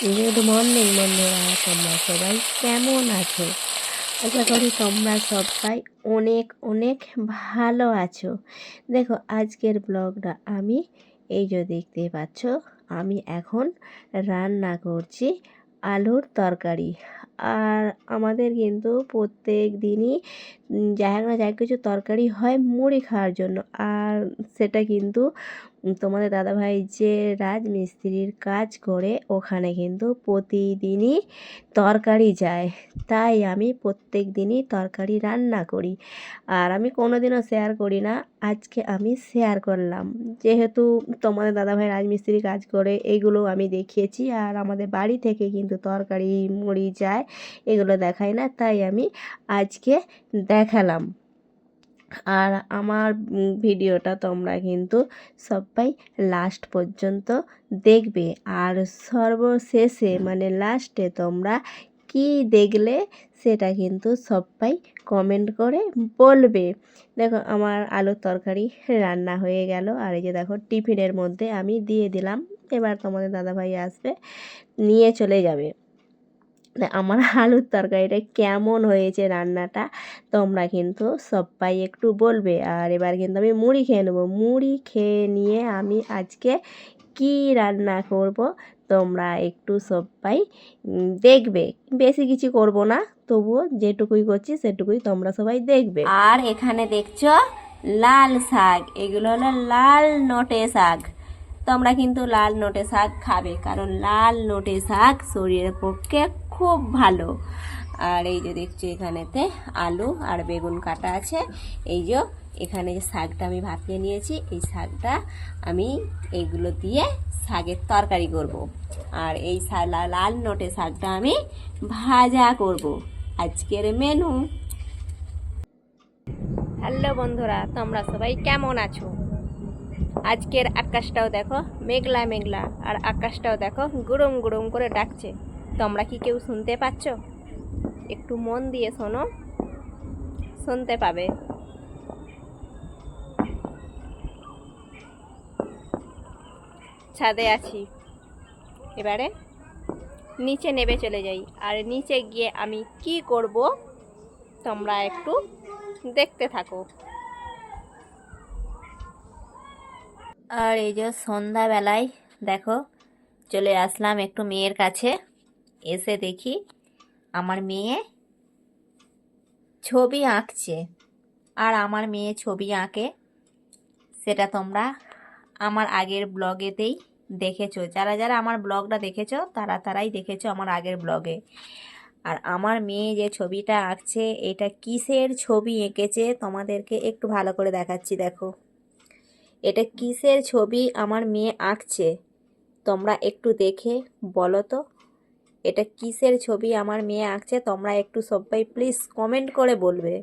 Good morning বন্ধুরা, তোমরা সবাই কেমন আছো? আশা করি তোমরা সবাই অনেক অনেক ভালো আছো। দেখো আজকের ব্লগটা আমি এই যে দেখতে পাচ্ছ, আমি এখন রান্না করছি আলুর তরকারি। আর আমাদের কিন্তু প্রত্যেক দিনই যা না যা কিছু তরকারি হয় মুড়ি খাওয়ার জন্য। আর সেটা কিন্তু তোমাদের দাদাভাই যে রাজমিস্ত্রির কাজ করে ওখানে কিন্তু প্রতিদিনই তরকারি যায়, তাই আমি প্রত্যেক দিনই তরকারি রান্না করি। আর আমি কোনোদিনও শেয়ার করি না, আজকে আমি শেয়ার করলাম। যেহেতু তোমাদের দাদাভাই রাজমিস্ত্রি কাজ করে এগুলো আমি দেখিয়েছি, আর আমাদের বাড়ি থেকে কিন্তু তরকারি মুড়ি যায়, এগুলো দেখাই না, তাই আমি আজকে দেখালাম। আর আমার ভিডিওটা তোমরা কিন্তু সবাই লাস্ট পর্যন্ত দেখবে। আর সর্বশেষে মানে লাস্টে তোমরা কি দেখলে সেটা কিন্তু সবাই কমেন্ট করে বলবে। দেখো আমার আলুর তরকারি রান্না হয়ে গেল, আর এই যে দেখো টিফিনের মধ্যে আমি দিয়ে দিলাম। এবার তোমাদের দাদাভাই আসবে, নিয়ে চলে যাবে। আমার আলুর তরকারিটা কেমন হয়েছে রান্নাটা তোমরা কিন্তু সবাই একটু বলবে। আর এবার কিন্তু আমি মুড়ি খেয়ে নেবো। মুড়ি খেয়ে নিয়ে আমি আজকে কি রান্না করব তোমরা একটু সবাই দেখবে। বেশি কিছু করব না, তবুও যেটুকুই করছি সেটুকুই তোমরা সবাই দেখবে। আর এখানে দেখছো লাল শাক, এগুলো হলো লাল নোটে শাক। তোমরা কিন্তু লাল নোটে শাক খাবে, কারণ লাল নোটে শাক শরীরের পক্ষে খুব ভালো। আর এই যে দেখছো এখানেতে আলু আর বেগুন কাটা আছে। এই যে এখানে যে শাকটা আমি ভাপিয়ে নিয়েছি, এই শাকটা আমি এইগুলো দিয়ে শাকের তরকারি করব। আর এই লাল নোটে শাকটা আমি ভাজা করব। আজকের মেনু। হ্যালো বন্ধুরা, তোমরা সবাই কেমন আছো? আজকের আকাশটাও দেখো মেঘলা মেঘলা, আর আকাশটাও দেখো গুড়ুম গুড়ুম করে ডাকছে। তোমরা কি কেউ শুনতে পাচ্ছ? একটু মন দিয়ে শোনো, শুনতে পাবে। ছাদে আছি, এবারে নিচে নেমে চলে যাই। আর নিচে গিয়ে আমি কি করব তোমরা একটু দেখতে থাকো। আর এই যে সন্ধ্যাবেলায় দেখো চলে আসলাম একটু মেয়ের কাছে। এসে দেখি আমার মেয়ে ছবি আঁকছে। আর আমার মেয়ে ছবি আঁকে সেটা তোমরা আমার আগের ব্লগেতেই দেখেছো। যারা যারা আমার ব্লগটা দেখেছো তারাই দেখেছো আমার আগের ব্লগে। আর আমার মেয়ে যে ছবিটা আঁকছে, এটা কিসের ছবি এঁকেছে তোমাদেরকে একটু ভালো করে দেখাচ্ছি। দেখো এটা কিসের ছবি আমার মেয়ে আঁকছে, তোমরা একটু দেখে বলো তো এটা কিসের ছবি আমার মেয়ে আঁকছে। তোমরা একটু সবাই প্লিজ কমেন্ট করে বলবে।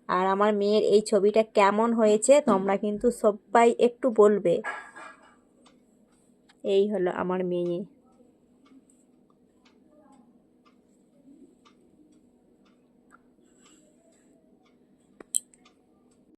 আর আমার মেয়ের এই ছবিটা কেমন হয়েছে তোমরা কিন্তু সবাই একটু বলবে। এই হলো আমার মেয়ে।